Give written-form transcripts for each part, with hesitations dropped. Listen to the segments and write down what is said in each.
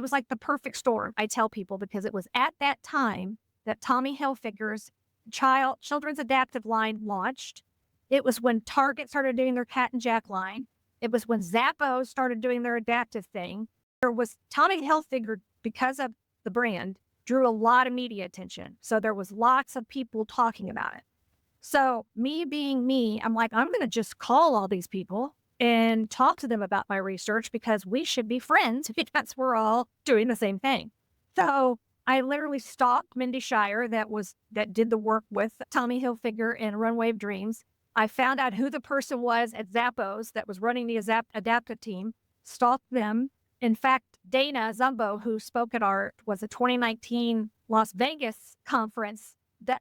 It was like the perfect storm, I tell people, because it was at that time that Tommy Hilfiger's children's adaptive line launched. It was when Target started doing their Cat and Jack line. It was when Zappos started doing their adaptive thing. There was Tommy Hilfiger, because of the brand, drew a lot of media attention. So there was lots of people talking about it. So me being me, I'm like, I'm going to just call all these people and talk to them about my research because we should be friends because we're all doing the same thing. So I literally stalked Mindy Shire that did the work with Tommy Hilfiger and Runway of Dreams. I found out who the person was at Zappos that was running the adaptive team, stalked them. In fact, Dana Zumbo, who spoke at our was a 2019 Las Vegas conference,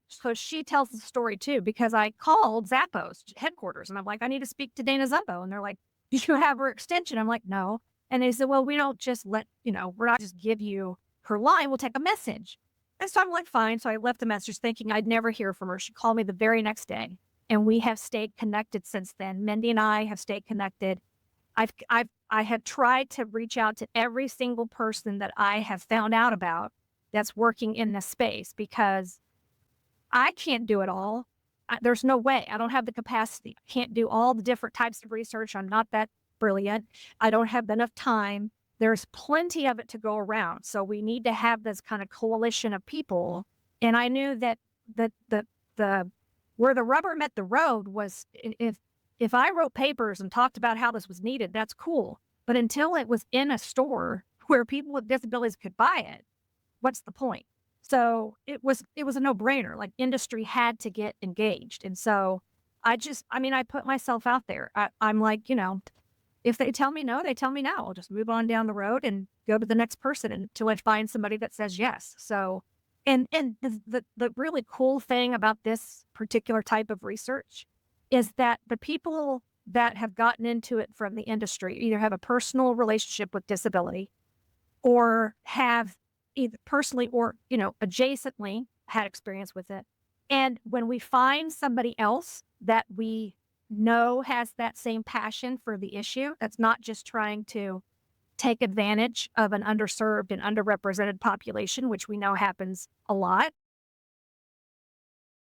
so she tells the story too, because I called Zappos headquarters and I'm like, I need to speak to Dana Zumbo. And they're like, do you have her extension? I'm like, no. And they said, well, we don't just we're not just give you her line. We'll take a message. And so I'm like, fine. So I left a message thinking I'd never hear from her. She called me the very next day and we have stayed connected since then. Mindy and I have stayed connected. I have tried to reach out to every single person that I have found out about that's working in this space because I can't do it all. There's no way. I don't have the capacity. I can't do all the different types of research. I'm not that brilliant. I don't have enough time. There's plenty of it to go around. So we need to have this kind of coalition of people. And I knew that the where the rubber met the road was if I wrote papers and talked about how this was needed, that's cool. But until it was in a store where people with disabilities could buy it, what's the point? So it was a no-brainer. Like industry had to get engaged. And so I put myself out there. I'm like, if they tell me no, they tell me no. I'll just move on down the road and go to the next person until I find somebody that says yes. So, and the really cool thing about this particular type of research is that the people that have gotten into it from the industry either have a personal relationship with disability or have either personally or, adjacently had experience with it. And when we find somebody else that we know has that same passion for the issue, that's not just trying to take advantage of an underserved and underrepresented population, which we know happens a lot,